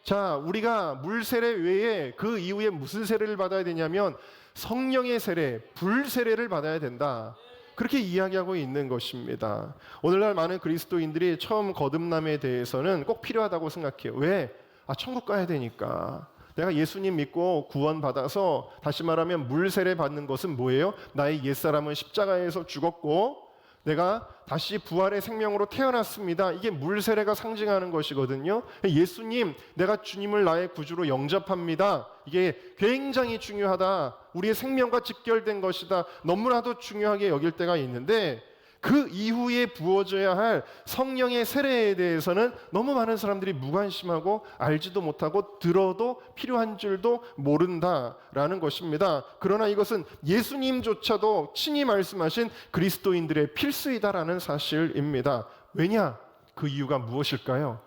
자, 우리가 물 세례 외에 그 이후에 무슨 세례를 받아야 되냐면 성령의 세례, 불 세례를 받아야 된다. 그렇게 이야기하고 있는 것입니다. 오늘날 많은 그리스도인들이 처음 거듭남에 대해서는 꼭 필요하다고 생각해요. 왜? 천국 가야 되니까. 내가 예수님 믿고 구원받아서, 다시 말하면 물 세례 받는 것은 뭐예요? 나의 옛사람은 십자가에서 죽었고 내가 다시 부활의 생명으로 태어났습니다. 이게 물 세례가 상징하는 것이거든요. 예수님, 내가 주님을 나의 구주로 영접합니다. 이게 굉장히 중요하다. 우리의 생명과 직결된 것이다. 너무나도 중요하게 여길 때가 있는데, 그 이후에 부어져야 할 성령의 세례에 대해서는 너무 많은 사람들이 무관심하고 알지도 못하고 들어도 필요한 줄도 모른다라는 것입니다. 그러나 이것은 예수님조차도 친히 말씀하신 그리스도인들의 필수이다라는 사실입니다. 왜냐? 그 이유가 무엇일까요?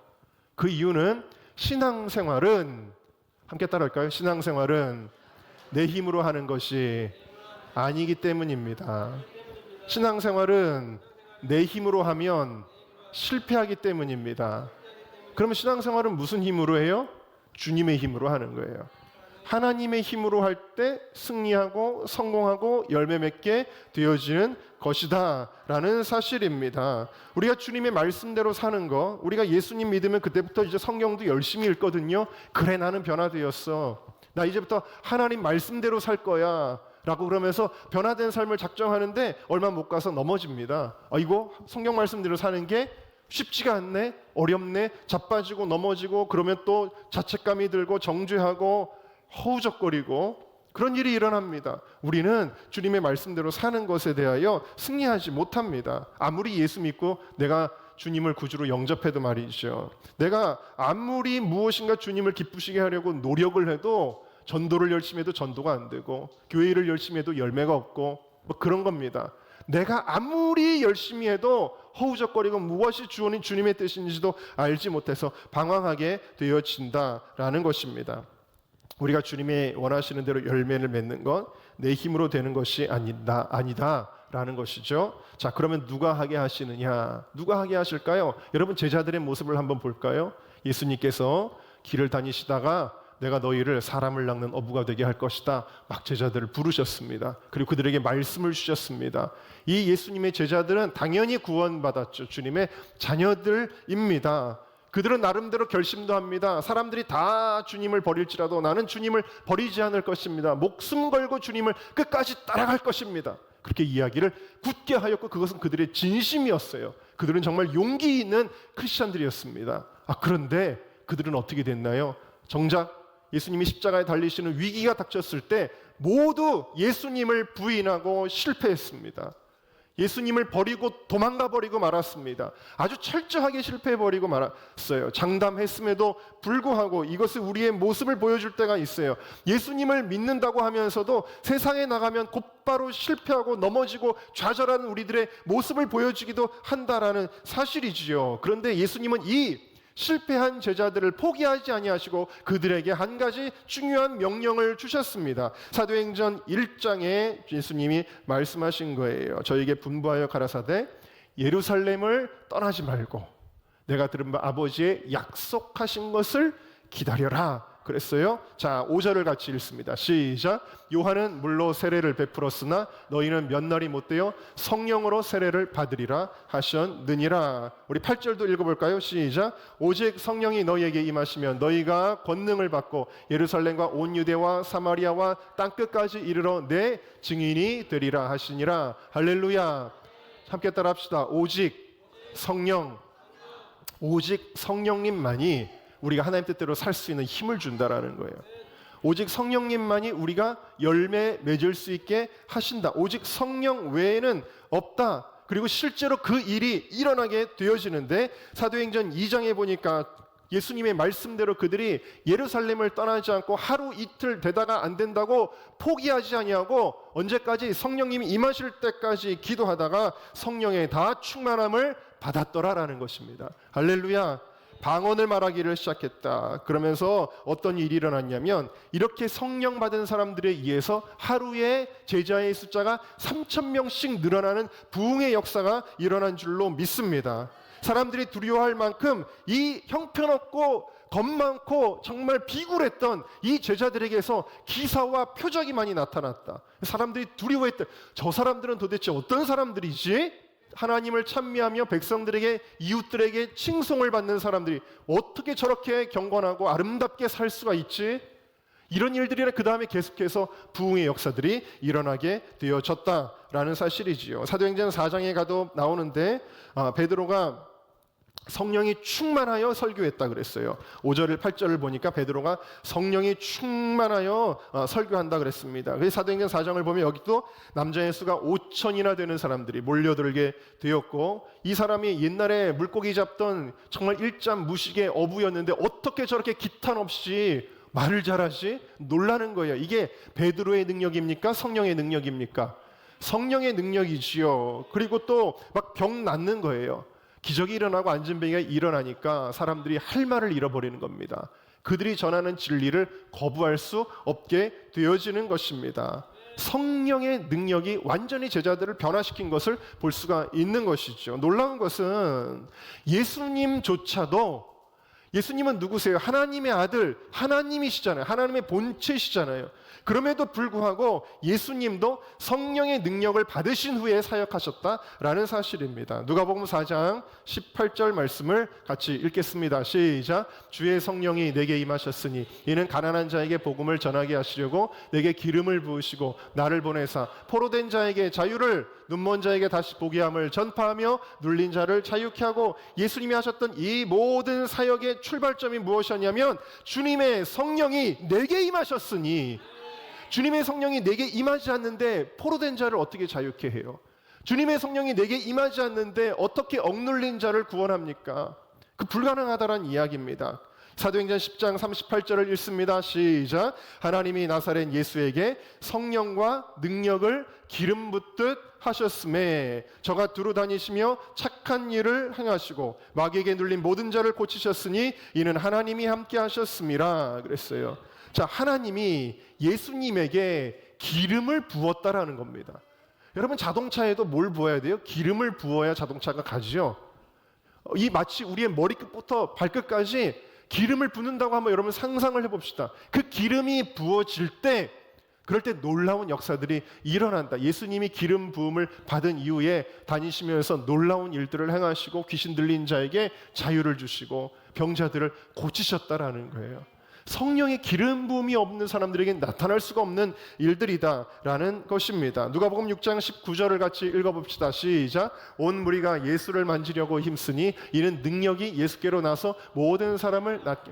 그 이유는 신앙생활은, 함께 따라할까요? 신앙생활은 내 힘으로 하는 것이 아니기 때문입니다. 신앙생활은 내 힘으로 하면 실패하기 때문입니다. 그러면 신앙생활은 무슨 힘으로 해요? 주님의 힘으로 하는 거예요. 하나님의 힘으로 할 때 승리하고 성공하고 열매 맺게 되어지는 것이다 라는 사실입니다. 우리가 주님의 말씀대로 사는 거, 우리가 예수님 믿으면 그때부터 이제 성경도 열심히 읽거든요. 그래, 나는 변화되었어. 나 이제부터 하나님 말씀대로 살 거야 라고 그러면서 변화된 삶을 작정하는데 얼마 못 가서 넘어집니다. 이거 성경 말씀대로 사는 게 쉽지가 않네, 어렵네, 자빠지고 넘어지고, 그러면 또 자책감이 들고 정죄하고 허우적거리고 그런 일이 일어납니다. 우리는 주님의 말씀대로 사는 것에 대하여 승리하지 못합니다. 아무리 예수 믿고 내가 주님을 구주로 영접해도 말이죠. 내가 아무리 무엇인가 주님을 기쁘시게 하려고 노력을 해도, 전도를 열심히 해도 전도가 안 되고, 교회를 열심히 해도 열매가 없고, 그런 겁니다. 내가 아무리 열심히 해도 허우적거리고 무엇이 주님의 뜻인지도 알지 못해서 방황하게 되어진다라는 것입니다. 우리가 주님의 원하시는 대로 열매를 맺는 건 내 힘으로 되는 것이 아니다라는 것이죠. 자, 그러면 누가 하게 하시느냐? 누가 하게 하실까요? 여러분, 제자들의 모습을 한번 볼까요? 예수님께서 길을 다니시다가 내가 너희를 사람을 낚는 어부가 되게 할 것이다. 막 제자들을 부르셨습니다. 그리고 그들에게 말씀을 주셨습니다. 이 예수님의 제자들은 당연히 구원받았죠. 주님의 자녀들입니다. 그들은 나름대로 결심도 합니다. 사람들이 다 주님을 버릴지라도 나는 주님을 버리지 않을 것입니다. 목숨 걸고 주님을 끝까지 따라갈 것입니다. 그렇게 이야기를 굳게 하였고, 그것은 그들의 진심이었어요. 그들은 정말 용기 있는 크리스찬들이었습니다. 그런데 그들은 어떻게 됐나요? 정작 예수님이 십자가에 달리시는 위기가 닥쳤을 때 모두 예수님을 부인하고 실패했습니다. 예수님을 버리고 도망가 버리고 말았습니다. 아주 철저하게 실패해 버리고 말았어요. 장담했음에도 불구하고 이것은 우리의 모습을 보여줄 때가 있어요. 예수님을 믿는다고 하면서도 세상에 나가면 곧바로 실패하고 넘어지고 좌절하는 우리들의 모습을 보여주기도 한다라는 사실이지요. 그런데 예수님은 이 실패한 제자들을 포기하지 아니하시고 그들에게 한 가지 중요한 명령을 주셨습니다. 사도행전 1장에 예수님이 말씀하신 거예요. 저에게 분부하여 가라사대 예루살렘을 떠나지 말고 내가 들은 바 아버지의 약속하신 것을 기다려라 그랬어요. 자, 5절을 같이 읽습니다. 시작. 요한은 물로 세례를 베풀었으나 너희는 몇 날이 못되어 성령으로 세례를 받으리라 하셨느니라. 우리 8절도 읽어볼까요? 시작. 오직 성령이 너희에게 임하시면 너희가 권능을 받고 예루살렘과 온 유대와 사마리아와 땅끝까지 이르러 내 증인이 되리라 하시니라. 할렐루야. 함께 따라합시다. 오직 성령, 오직 성령님만이 우리가 하나님 뜻대로 살 수 있는 힘을 준다라는 거예요. 오직 성령님만이 우리가 열매 맺을 수 있게 하신다. 오직 성령 외에는 없다. 그리고 실제로 그 일이 일어나게 되어지는데, 사도행전 2장에 보니까 예수님의 말씀대로 그들이 예루살렘을 떠나지 않고 하루 이틀 되다가 안 된다고 포기하지 아니하고 언제까지? 성령님이 임하실 때까지 기도하다가 성령의 다 충만함을 받았더라라는 것입니다. 할렐루야. 방언을 말하기를 시작했다. 그러면서 어떤 일이 일어났냐면, 이렇게 성령 받은 사람들에 의해서 하루에 제자의 숫자가 3,000명씩 늘어나는 부흥의 역사가 일어난 줄로 믿습니다. 사람들이 두려워할 만큼 이 형편없고 겁 많고 정말 비굴했던 이 제자들에게서 기사와 표적이 많이 나타났다. 사람들이 두려워했다. 저 사람들은 도대체 어떤 사람들이지? 하나님을 찬미하며 백성들에게, 이웃들에게 칭송을 받는 사람들이 어떻게 저렇게 경건하고 아름답게 살 수가 있지? 이런 일들이 그 다음에 계속해서 부흥의 역사들이 일어나게 되어졌다라는 사실이지요. 사도행전 4장에 가도 나오는데 베드로가 성령이 충만하여 설교했다 그랬어요. 5절 8절을 보니까 베드로가 성령이 충만하여 설교한다 그랬습니다. 그래서 사도행전 4장을 보면 여기도 남자의 수가 5천이나 되는 사람들이 몰려들게 되었고, 이 사람이 옛날에 물고기 잡던 정말 일잠 무식의 어부였는데 어떻게 저렇게 기탄 없이 말을 잘하지? 놀라는 거예요. 이게 베드로의 능력입니까? 성령의 능력입니까? 성령의 능력이지요. 그리고 또 막 병 낫는 거예요. 기적이 일어나고 안진뱅이가 일어나니까 사람들이 할 말을 잃어버리는 겁니다. 그들이 전하는 진리를 거부할 수 없게 되어지는 것입니다. 성령의 능력이 완전히 제자들을 변화시킨 것을 볼 수가 있는 것이죠. 놀라운 것은 예수님조차도, 예수님은 누구세요? 하나님의 아들, 하나님이시잖아요. 하나님의 본체시잖아요. 그럼에도 불구하고 예수님도 성령의 능력을 받으신 후에 사역하셨다라는 사실입니다. 누가복음 4장 18절 말씀을 같이 읽겠습니다. 시작. 주의 성령이 내게 임하셨으니 이는 가난한 자에게 복음을 전하게 하시려고 내게 기름을 부으시고 나를 보내사 포로된 자에게 자유를, 눈먼 자에게 다시 보게 함을 전파하며 눌린 자를 자유케 하고. 예수님이 하셨던 이 모든 사역의 출발점이 무엇이었냐면 주님의 성령이 내게 임하셨으니, 주님의 성령이 내게 임하지 않는데 포로된 자를 어떻게 자유케 해요? 주님의 성령이 내게 임하지 않는데 어떻게 억눌린 자를 구원합니까? 그 불가능하다는 이야기입니다. 사도행전 10장 38절을 읽습니다. 시작. 하나님이 나사렛 예수에게 성령과 능력을 기름 붓듯 하셨음에 저가 두루 다니시며 착한 일을 행하시고 마귀에게 눌린 모든 자를 고치셨으니 이는 하나님이 함께 하셨음이라 그랬어요. 자, 하나님이 예수님에게 기름을 부었다라는 겁니다. 여러분, 자동차에도 뭘 부어야 돼요? 기름을 부어야 자동차가 가지요. 이 마치 우리의 머리끝부터 발끝까지 기름을 붓는다고 한번 여러분 상상을 해봅시다. 그 기름이 부어질 때, 그럴 때 놀라운 역사들이 일어난다. 예수님이 기름 부음을 받은 이후에 다니시면서 놀라운 일들을 행하시고 귀신 들린 자에게 자유를 주시고 병자들을 고치셨다라는 거예요. 성령의 기름 부음이 없는 사람들에게 나타날 수가 없는 일들이다라는 것입니다. 누가복음 6장 19절을 같이 읽어봅시다. 시작. 온 무리가 예수를 만지려고 힘쓰니 이는 능력이 예수께로 나서 모든 사람을 낫게.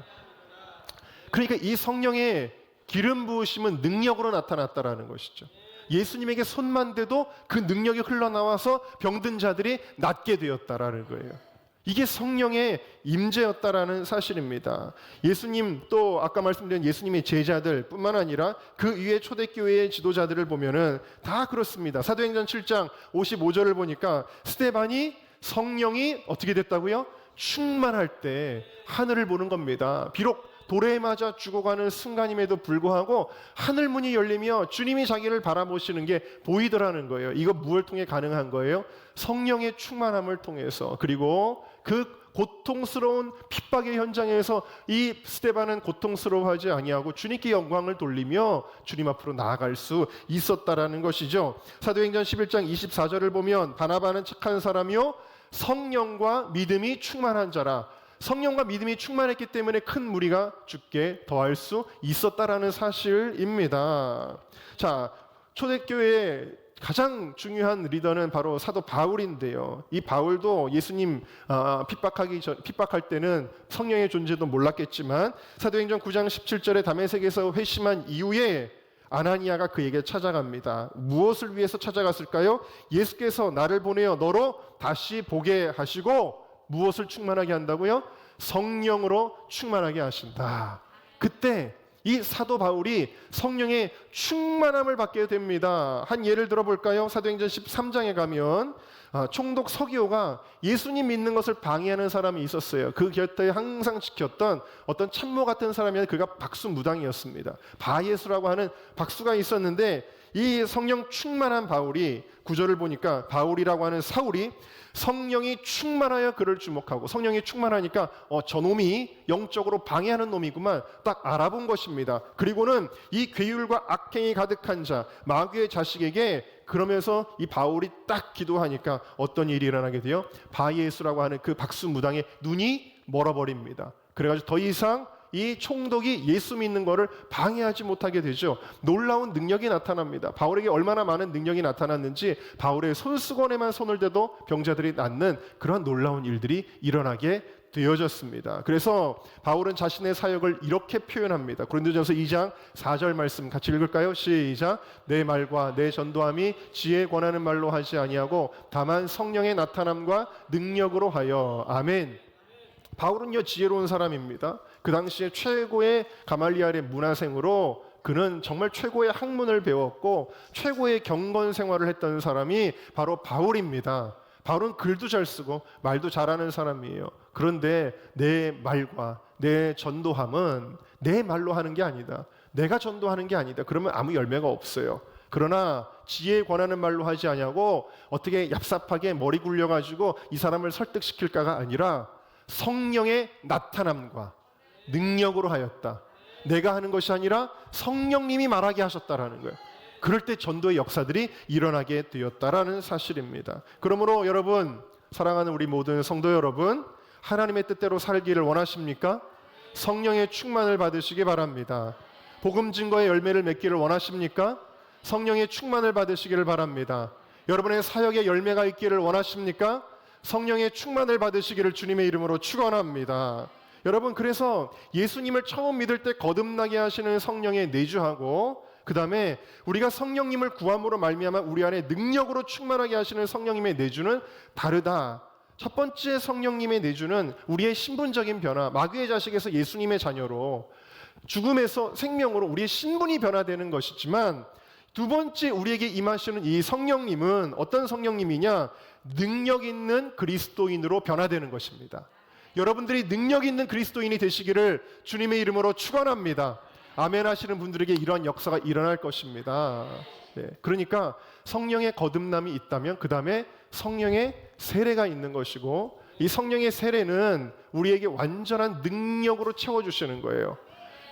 그러니까 이 성령의 기름 부으심은 능력으로 나타났다라는 것이죠. 예수님에게 손만 대도 그 능력이 흘러나와서 병든 자들이 낫게 되었다라는 거예요. 이게 성령의 임재였다라는 사실입니다. 예수님, 또 아까 말씀드린 예수님의 제자들 뿐만 아니라 그 위에 초대교회의 지도자들을 보면은 다 그렇습니다. 사도행전 7장 55절을 보니까 스데반이 성령이 어떻게 됐다고요? 충만할 때 하늘을 보는 겁니다. 비록 돌에 맞아 죽어가는 순간임에도 불구하고 하늘 문이 열리며 주님이 자기를 바라보시는 게 보이더라는 거예요. 이거 무엇을 통해 가능한 거예요? 성령의 충만함을 통해서. 그리고 그 고통스러운 핍박의 현장에서 이 스데반은 고통스러워하지 아니하고 주님께 영광을 돌리며 주님 앞으로 나아갈 수 있었다라는 것이죠. 사도행전 11장 24절을 보면 바나바는 착한 사람이요 성령과 믿음이 충만한 자라. 성령과 믿음이 충만했기 때문에 큰 무리가 죽게 더할 수 있었다라는 사실입니다. 자, 초대교회의 가장 중요한 리더는 바로 사도 바울인데요. 이 바울도 예수님 핍박할 때는 성령의 존재도 몰랐겠지만 사도행전 9장 17절에 다메섹에서 회심한 이후에 아나니아가 그에게 찾아갑니다. 무엇을 위해서 찾아갔을까요? 예수께서 나를 보내어 너로 다시 보게 하시고 무엇을 충만하게 한다고요? 성령으로 충만하게 하신다. 그때 이 사도 바울이 성령의 충만함을 받게 됩니다. 한 예를 들어볼까요? 사도행전 13장에 가면 총독 서기오가 예수님 믿는 것을 방해하는 사람이 있었어요. 그 곁에 항상 지켰던 어떤 참모 같은 사람이 그가 박수무당이었습니다. 바예수라고 하는 박수가 있었는데 이 성령 충만한 바울이, 구절을 보니까 바울이라고 하는 사울이 성령이 충만하여 그를 주목하고, 성령이 충만하니까 저놈이 영적으로 방해하는 놈이구만 딱 알아본 것입니다. 그리고는 이 괴율과 악행이 가득한 자 마귀의 자식에게, 그러면서 이 바울이 딱 기도하니까 어떤 일이 일어나게 돼요? 바예수라고 하는 그 박수무당의 눈이 멀어버립니다. 그래가지고 더 이상 이 총독이 예수 믿는 것을 방해하지 못하게 되죠. 놀라운 능력이 나타납니다. 바울에게 얼마나 많은 능력이 나타났는지, 바울의 손수건에만 손을 대도 병자들이 낫는 그런 놀라운 일들이 일어나게 되어졌습니다. 그래서 바울은 자신의 사역을 이렇게 표현합니다. 고린도전서 2장 4절 말씀 같이 읽을까요? 시작. 내 말과 내 전도함이 지혜에 권하는 말로 하지 아니하고 다만 성령의 나타남과 능력으로 하여. 아멘. 바울은요, 지혜로운 사람입니다. 그 당시에 최고의 가말리알의 문화생으로 그는 정말 최고의 학문을 배웠고 최고의 경건 생활을 했던 사람이 바로 바울입니다. 바울은 글도 잘 쓰고 말도 잘하는 사람이에요. 그런데 내 말과 내 전도함은 내 말로 하는 게 아니다. 내가 전도하는 게 아니다. 그러면 아무 열매가 없어요. 그러나 지혜에 권하는 말로 하지 아니하고 어떻게 얍삽하게 머리 굴려가지고 이 사람을 설득시킬까가 아니라 성령의 나타남과 능력으로 하였다. 내가 하는 것이 아니라 성령님이 말하게 하셨다라는 거예요. 그럴 때 전도의 역사들이 일어나게 되었다라는 사실입니다. 그러므로 여러분, 사랑하는 우리 모든 성도 여러분, 하나님의 뜻대로 살기를 원하십니까? 성령의 충만을 받으시기 바랍니다. 복음 증거의 열매를 맺기를 원하십니까? 성령의 충만을 받으시기를 바랍니다. 여러분의 사역의 열매가 있기를 원하십니까? 성령의 충만을 받으시기를 주님의 이름으로 축원합니다. 여러분, 그래서 예수님을 처음 믿을 때 거듭나게 하시는 성령에 내주하고, 그 다음에 우리가 성령님을 구함으로 말미암아 우리 안에 능력으로 충만하게 하시는 성령님의 내주는 다르다. 첫 번째 성령님의 내주는 우리의 신분적인 변화, 마귀의 자식에서 예수님의 자녀로, 죽음에서 생명으로 우리의 신분이 변화되는 것이지만, 두 번째 우리에게 임하시는 이 성령님은 어떤 성령님이냐? 능력 있는 그리스도인으로 변화되는 것입니다. 여러분들이 능력 있는 그리스도인이 되시기를 주님의 이름으로 축원합니다. 아멘 하시는 분들에게 이러한 역사가 일어날 것입니다. 네, 그러니까 성령의 거듭남이 있다면 그 다음에 성령의 세례가 있는 것이고, 이 성령의 세례는 우리에게 완전한 능력으로 채워주시는 거예요.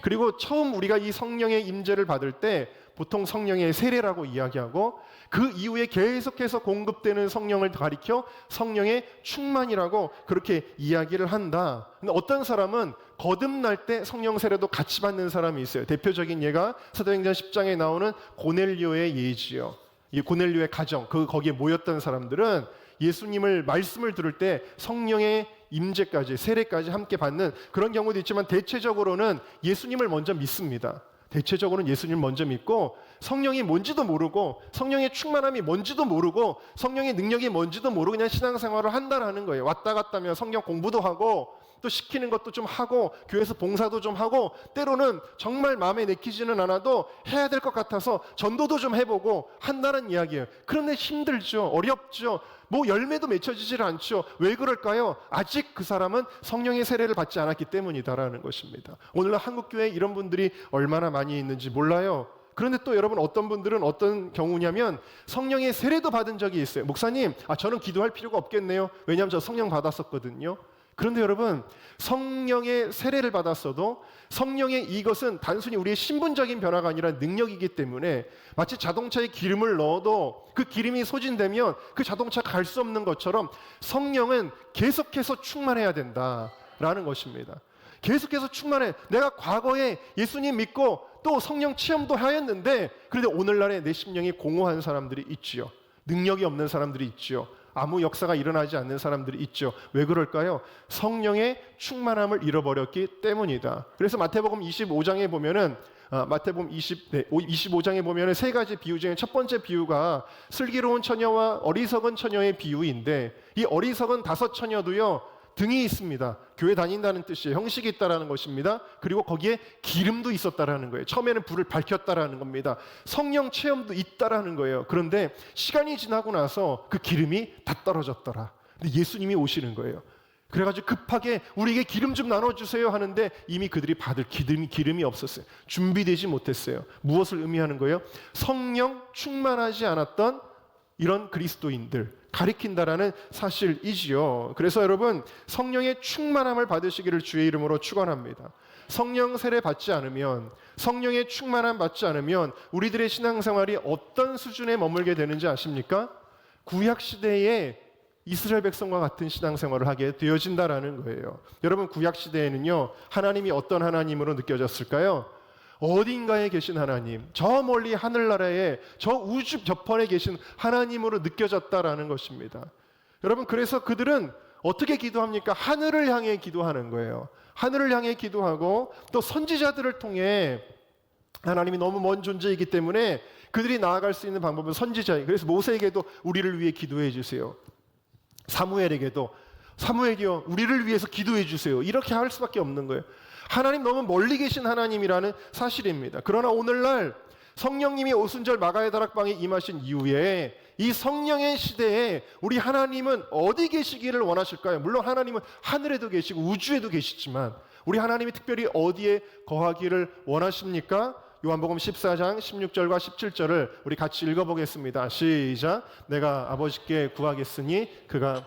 그리고 처음 우리가 이 성령의 임재를 받을 때 보통 성령의 세례라고 이야기하고, 그 이후에 계속해서 공급되는 성령을 가리켜 성령의 충만이라고 그렇게 이야기를 한다. 근데 어떤 사람은 거듭날 때 성령 세례도 같이 받는 사람이 있어요. 대표적인 예가 사도행전 10장에 나오는 고넬료의 예지요. 이 고넬료의 가정, 거기에 모였던 사람들은 예수님을 말씀을 들을 때 성령의 임재까지, 세례까지 함께 받는 그런 경우도 있지만, 대체적으로는 예수님을 먼저 믿습니다. 대체적으로는 예수님을 먼저 믿고, 성령이 뭔지도 모르고 성령의 충만함이 뭔지도 모르고 성령의 능력이 뭔지도 모르고 그냥 신앙생활을 한다라는 거예요. 왔다 갔다 하면 성경 공부도 하고 또 시키는 것도 좀 하고 교회에서 봉사도 좀 하고, 때로는 정말 마음에 내키지는 않아도 해야 될 것 같아서 전도도 좀 해보고 한다는 이야기예요. 그런데 힘들죠. 어렵죠. 뭐 열매도 맺혀지질 않죠. 왜 그럴까요? 아직 그 사람은 성령의 세례를 받지 않았기 때문이다라는 것입니다. 오늘날 한국교회에 이런 분들이 얼마나 많이 있는지 몰라요. 그런데 또 여러분, 어떤 분들은 어떤 경우냐면 성령의 세례도 받은 적이 있어요. 목사님, 저는 기도할 필요가 없겠네요. 왜냐하면 저 성령 받았었거든요. 그런데 여러분, 성령의 세례를 받았어도 성령의 이것은 단순히 우리의 신분적인 변화가 아니라 능력이기 때문에, 마치 자동차에 기름을 넣어도 그 기름이 소진되면 그 자동차가 갈 수 없는 것처럼 성령은 계속해서 충만해야 된다라는 것입니다. 계속해서 충만해. 내가 과거에 예수님 믿고 또 성령 체험도 하였는데, 그런데 오늘날에 내 심령이 공허한 사람들이 있지요. 능력이 없는 사람들이 있지요. 아무 역사가 일어나지 않는 사람들이 있죠. 왜 그럴까요? 성령의 충만함을 잃어버렸기 때문이다. 그래서 마태복음 25장에 보면은 마태복음 25장에 보면은 세 가지 비유 중에 첫 번째 비유가 슬기로운 처녀와 어리석은 처녀의 비유인데, 이 어리석은 다섯 처녀도요 등이 있습니다. 교회 다닌다는 뜻이에요. 형식이 있다라는 것입니다. 그리고 거기에 기름도 있었다라는 거예요. 처음에는 불을 밝혔다라는 겁니다. 성령 체험도 있다라는 거예요. 그런데 시간이 지나고 나서 그 기름이 다 떨어졌더라. 근데 예수님이 오시는 거예요. 그래가지고 급하게 우리에게 기름 좀 나눠주세요 하는데 이미 그들이 받을 기름이 없었어요. 준비되지 못했어요. 무엇을 의미하는 거예요? 성령 충만하지 않았던 이런 그리스도인들 가리킨다라는 사실이지요. 그래서 여러분, 성령의 충만함을 받으시기를 주의 이름으로 축원합니다. 성령 세례 받지 않으면, 성령의 충만함 받지 않으면 우리들의 신앙생활이 어떤 수준에 머물게 되는지 아십니까? 구약 시대에 이스라엘 백성과 같은 신앙생활을 하게 되어진다라는 거예요. 여러분, 구약 시대에는요, 하나님이 어떤 하나님으로 느껴졌을까요? 어딘가에 계신 하나님, 저 멀리 하늘나라에 저 우주 저편에 계신 하나님으로 느껴졌다라는 것입니다. 여러분, 그래서 그들은 어떻게 기도합니까? 하늘을 향해 기도하는 거예요. 하늘을 향해 기도하고 또 선지자들을 통해, 하나님이 너무 먼 존재이기 때문에 그들이 나아갈 수 있는 방법은 선지자예요. 그래서 모세에게도 우리를 위해 기도해 주세요. 사무엘에게도 사무엘이요, 우리를 위해서 기도해 주세요. 이렇게 할 수밖에 없는 거예요. 하나님 너무 멀리 계신 하나님이라는 사실입니다. 그러나 오늘날 성령님이 오순절 마가의 다락방에 임하신 이후에 이 성령의 시대에 우리 하나님은 어디 계시기를 원하실까요? 물론 하나님은 하늘에도 계시고 우주에도 계시지만 우리 하나님이 특별히 어디에 거하기를 원하십니까? 요한복음 14장 16절과 17절을 우리 같이 읽어보겠습니다. 시작. 내가 아버지께 구하겠으니 그가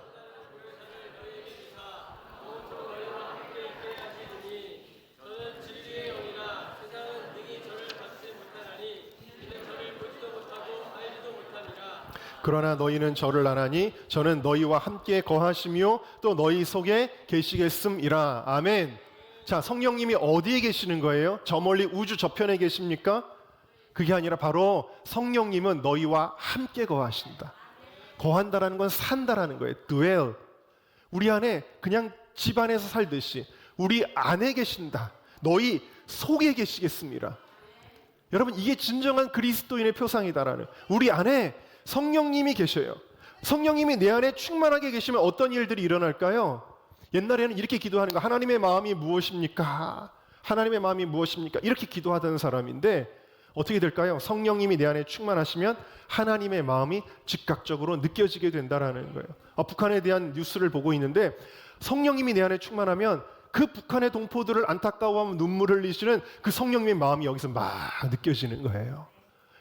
그러나 너희는 저를 아나니 저는 너희와 함께 거하시며 또 너희 속에 계시겠음이라. 아멘. 자, 성령님이 어디에 계시는 거예요? 저 멀리 우주 저편에 계십니까? 그게 아니라 바로 성령님은 너희와 함께 거하신다. 거한다라는 건 산다라는 거예요. dwell. 우리 안에 그냥 집 안에서 살듯이 우리 안에 계신다. 너희 속에 계시겠습니다. 여러분, 이게 진정한 그리스도인의 표상이다라는, 우리 안에 성령님이 계셔요. 성령님이 내 안에 충만하게 계시면 어떤 일들이 일어날까요? 옛날에는 이렇게 기도하는 거, 하나님의 마음이 무엇입니까? 하나님의 마음이 무엇입니까? 이렇게 기도하던 사람인데 어떻게 될까요? 성령님이 내 안에 충만하시면 하나님의 마음이 즉각적으로 느껴지게 된다라는 거예요. 북한에 대한 뉴스를 보고 있는데 성령님이 내 안에 충만하면 그 북한의 동포들을 안타까워하면 눈물을 흘리시는 그 성령님의 마음이 여기서 막 느껴지는 거예요.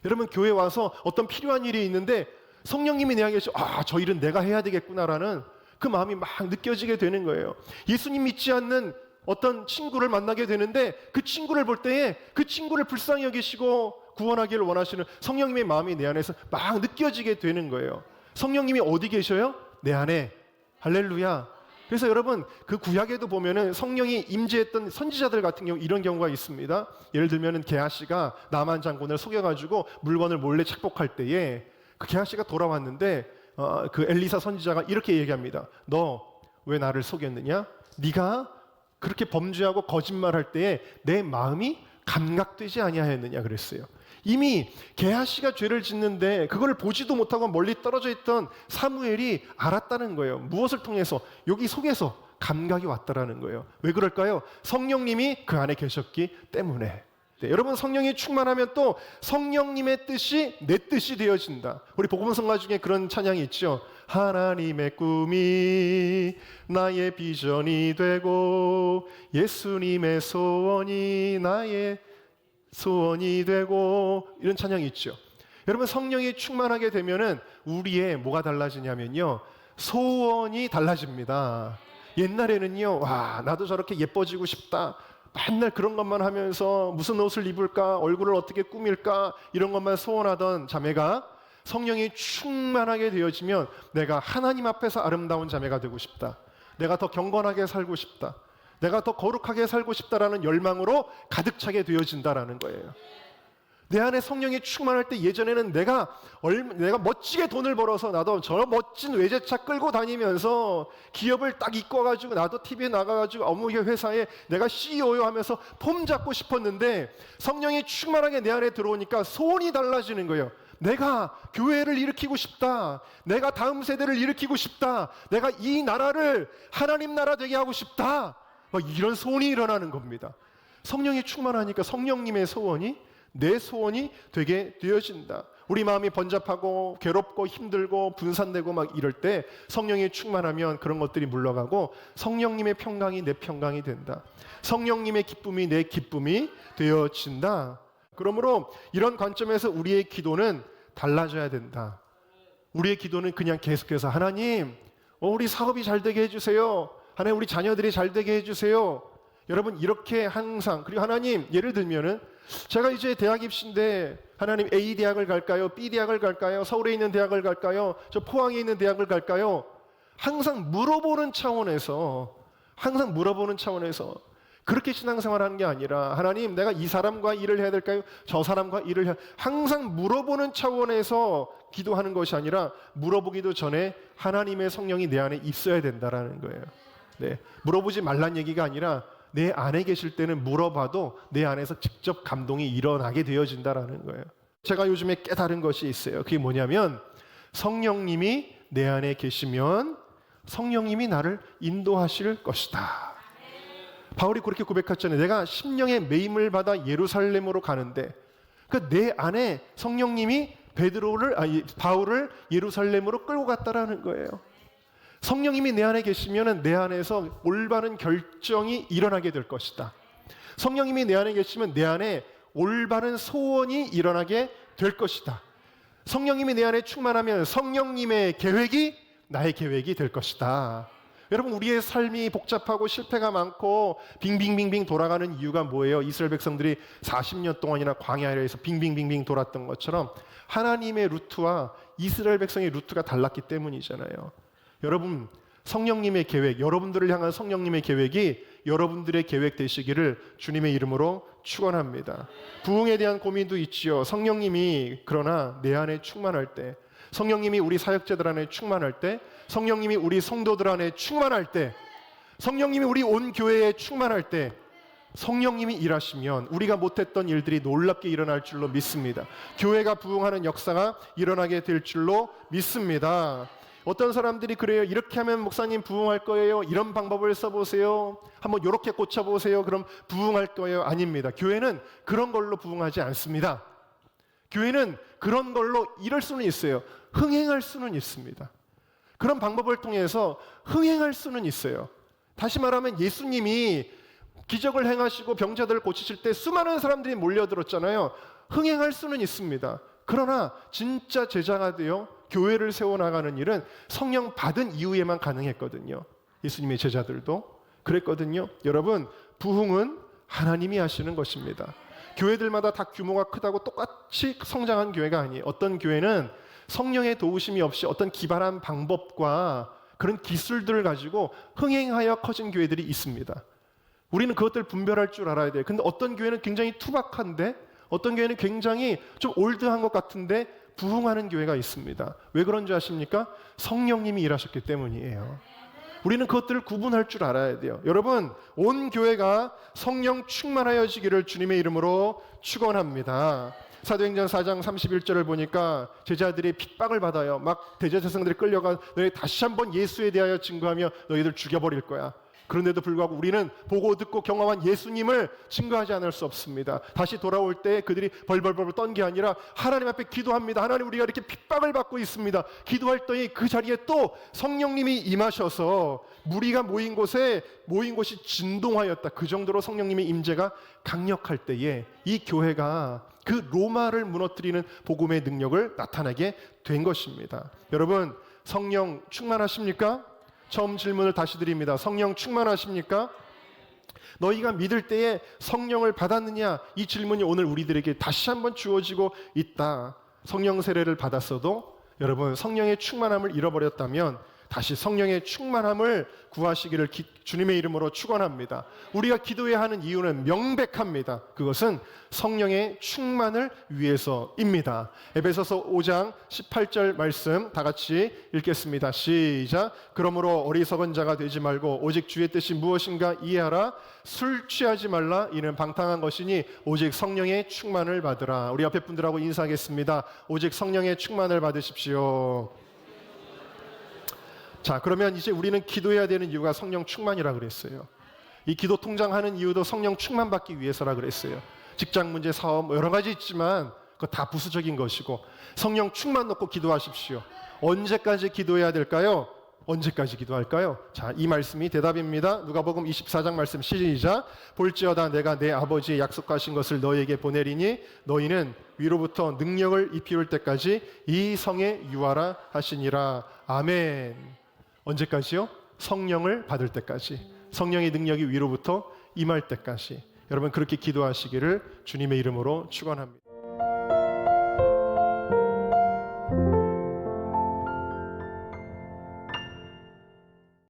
여러분, 교회 와서 어떤 필요한 일이 있는데 성령님이 내 안에 계셔, 저 일은 내가 해야 되겠구나라는 그 마음이 막 느껴지게 되는 거예요. 예수님 믿지 않는 어떤 친구를 만나게 되는데 그 친구를 볼 때에 그 친구를 불쌍히 여기시고 구원하기를 원하시는 성령님의 마음이 내 안에서 막 느껴지게 되는 거예요. 성령님이 어디 계셔요? 내 안에. 할렐루야. 그래서 여러분, 그 구약에도 보면은 성령이 임재했던 선지자들 같은 경우 이런 경우가 있습니다. 예를 들면은 게하시가 나만 장군을 속여가지고 물건을 몰래 착복할 때에 그 게하시가 돌아왔는데 그 엘리사 선지자가 이렇게 얘기합니다. 너 왜 나를 속였느냐? 네가 그렇게 범죄하고 거짓말할 때에 내 마음이 감각되지 아니하였느냐 그랬어요. 이미 게하시가 죄를 짓는데 그걸 보지도 못하고 멀리 떨어져 있던 사무엘이 알았다는 거예요. 무엇을 통해서? 여기 속에서 감각이 왔다라는 거예요. 왜 그럴까요? 성령님이 그 안에 계셨기 때문에. 네, 여러분, 성령이 충만하면 또 성령님의 뜻이 내 뜻이 되어진다. 우리 복음성가 중에 그런 찬양이 있죠. 하나님의 꿈이 나의 비전이 되고 예수님의 소원이 나의 소원이 되고, 이런 찬양이 있죠. 여러분, 성령이 충만하게 되면은 우리의 뭐가 달라지냐면요, 소원이 달라집니다. 옛날에는요, 나도 저렇게 예뻐지고 싶다, 맨날 그런 것만 하면서 무슨 옷을 입을까, 얼굴을 어떻게 꾸밀까, 이런 것만 소원하던 자매가 성령이 충만하게 되어지면 내가 하나님 앞에서 아름다운 자매가 되고 싶다, 내가 더 경건하게 살고 싶다, 내가 더 거룩하게 살고 싶다라는 열망으로 가득 차게 되어진다라는 거예요. 내 안에 성령이 충만할 때 예전에는 내가 멋지게 돈을 벌어서 나도 저 멋진 외제차 끌고 다니면서 기업을 딱 이끌어가지고 나도 TV에 나가가지고 어느 회사에 내가 CEO요 하면서 폼 잡고 싶었는데 성령이 충만하게 내 안에 들어오니까 소원이 달라지는 거예요. 내가 교회를 일으키고 싶다, 내가 다음 세대를 일으키고 싶다, 내가 이 나라를 하나님 나라 되게 하고 싶다, 이런 소원이 일어나는 겁니다. 성령이 충만하니까 성령님의 소원이 내 소원이 되게 되어진다. 우리 마음이 번잡하고 괴롭고 힘들고 분산되고 막 이럴 때 성령이 충만하면 그런 것들이 물러가고 성령님의 평강이 내 평강이 된다. 성령님의 기쁨이 내 기쁨이 되어진다. 그러므로 이런 관점에서 우리의 기도는 달라져야 된다. 우리의 기도는 그냥 계속해서 하나님, 우리 사업이 잘 되게 해주세요. 하나님, 우리 자녀들이 잘 되게 해주세요. 여러분, 이렇게 항상, 그리고 하나님, 예를 들면은 제가 이제 대학 입시인데 하나님 A 대학을 갈까요? B 대학을 갈까요? 서울에 있는 대학을 갈까요? 저 포항에 있는 대학을 갈까요? 항상 물어보는 차원에서 그렇게 신앙생활하는 게 아니라 하나님, 내가 이 사람과 일을 해야 될까요? 저 사람과 일을 해야 항상 물어보는 차원에서 기도하는 것이 아니라 물어보기도 전에 하나님의 성령이 내 안에 있어야 된다라는 거예요. 네, 물어보지 말란 얘기가 아니라 내 안에 계실 때는 물어봐도 내 안에서 직접 감동이 일어나게 되어진다라는 거예요. 제가 요즘에 깨달은 것이 있어요. 그게 뭐냐면 성령님이 내 안에 계시면 성령님이 나를 인도하실 것이다. 바울이 그렇게 고백했잖아요. 내가 심령의 매임을 받아 예루살렘으로 가는데 내 안에 성령님이 바울을 예루살렘으로 끌고 갔다라는 거예요. 성령님이 내 안에 계시면 내 안에서 올바른 결정이 일어나게 될 것이다. 성령님이 내 안에 계시면 내 안에 올바른 소원이 일어나게 될 것이다. 성령님이 내 안에 충만하면 성령님의 계획이 나의 계획이 될 것이다. 여러분, 우리의 삶이 복잡하고 실패가 많고 빙빙빙빙 돌아가는 이유가 뭐예요? 이스라엘 백성들이 40년 동안이나 광야에서 빙빙빙빙 돌았던 것처럼 하나님의 루트와 이스라엘 백성의 루트가 달랐기 때문이잖아요. 여러분, 성령님의 계획, 여러분들을 향한 성령님의 계획이 여러분들의 계획 되시기를 주님의 이름으로 축원합니다. 부흥에 대한 고민도 있지요. 성령님이 그러나 내 안에 충만할 때, 성령님이 우리 사역자들 안에 충만할 때, 성령님이 우리 성도들 안에 충만할 때, 성령님이 우리 온 교회에 충만할 때, 성령님이 일하시면 우리가 못했던 일들이 놀랍게 일어날 줄로 믿습니다. 교회가 부흥하는 역사가 일어나게 될 줄로 믿습니다. 어떤 사람들이 그래요. 이렇게 하면 목사님 부흥할 거예요. 이런 방법을 써보세요. 한번 이렇게 꽂혀보세요. 그럼 부흥할 거예요. 아닙니다. 교회는 그런 걸로 부흥하지 않습니다. 교회는 그런 걸로 이럴 수는 있어요. 흥행할 수는 있습니다. 그런 방법을 통해서 흥행할 수는 있어요. 다시 말하면 예수님이 기적을 행하시고 병자들을 고치실 때 수많은 사람들이 몰려들었잖아요. 흥행할 수는 있습니다. 그러나 진짜 제자가 되어 교회를 세워나가는 일은 성령 받은 이후에만 가능했거든요. 예수님의 제자들도 그랬거든요. 여러분, 부흥은 하나님이 하시는 것입니다. 교회들마다 다 규모가 크다고 똑같이 성장한 교회가 아니에요. 어떤 교회는 성령의 도우심이 없이 어떤 기발한 방법과 그런 기술들을 가지고 흥행하여 커진 교회들이 있습니다. 우리는 그것들 분별할 줄 알아야 돼요. 근데 어떤 교회는 굉장히 투박한데 어떤 교회는 굉장히 좀 올드한 것 같은데 부흥하는 교회가 있습니다. 왜 그런지 아십니까? 성령님이 일하셨기 때문이에요. 우리는 그것들을 구분할 줄 알아야 돼요. 여러분, 온 교회가 성령 충만하여지기를 주님의 이름으로 축원합니다. 사도행전 4장 31절을 보니까 제자들이 핍박을 받아요. 막 대제사장들이 끌려가 너희 다시 한번 예수에 대하여 증거하며 너희들 죽여버릴 거야. 그런데도 불구하고 우리는 보고 듣고 경험한 예수님을 증거하지 않을 수 없습니다. 다시 돌아올 때 그들이 벌벌벌 떤 게 아니라 하나님 앞에 기도합니다. 하나님, 우리가 이렇게 핍박을 받고 있습니다. 기도할 때에 그 자리에 또 성령님이 임하셔서 무리가 모인 곳이 진동하였다. 그 정도로 성령님의 임재가 강력할 때에 이 교회가 그 로마를 무너뜨리는 복음의 능력을 나타내게 된 것입니다. 여러분, 성령 충만하십니까? 처음 질문을 다시 드립니다. 성령 충만하십니까? 너희가 믿을 때에 성령을 받았느냐? 이 질문이 오늘 우리들에게 다시 한번 주어지고 있다. 성령 세례를 받았어도 여러분, 성령의 충만함을 잃어버렸다면 다시 성령의 충만함을 구하시기를 주님의 이름으로 축원합니다. 우리가 기도해야 하는 이유는 명백합니다. 그것은 성령의 충만을 위해서입니다. 에베소서 5장 18절 말씀 다 같이 읽겠습니다. 시작. 그러므로 어리석은 자가 되지 말고 오직 주의 뜻이 무엇인가 이해하라. 술 취하지 말라. 이는 방탕한 것이니 오직 성령의 충만을 받으라. 우리 옆에 분들하고 인사하겠습니다. 오직 성령의 충만을 받으십시오. 자, 그러면 이제 우리는 기도해야 되는 이유가 성령 충만이라 그랬어요. 이 기도 통장하는 이유도 성령 충만 받기 위해서라 그랬어요. 직장 문제, 사업 여러 가지 있지만 그거 다 부수적인 것이고 성령 충만 놓고 기도하십시오. 언제까지 기도해야 될까요? 언제까지 기도할까요? 자, 이 말씀이 대답입니다. 누가복음 24장 말씀 시작. 볼지어다 내가 내 아버지의 약속하신 것을 너희에게 보내리니 너희는 위로부터 능력을 입히올 때까지 이 성에 유하라 하시니라. 아멘. 언제까지요? 성령을 받을 때까지. 성령의 능력이 위로부터 임할 때까지. 여러분 그렇게 기도하시기를 주님의 이름으로 축원합니다.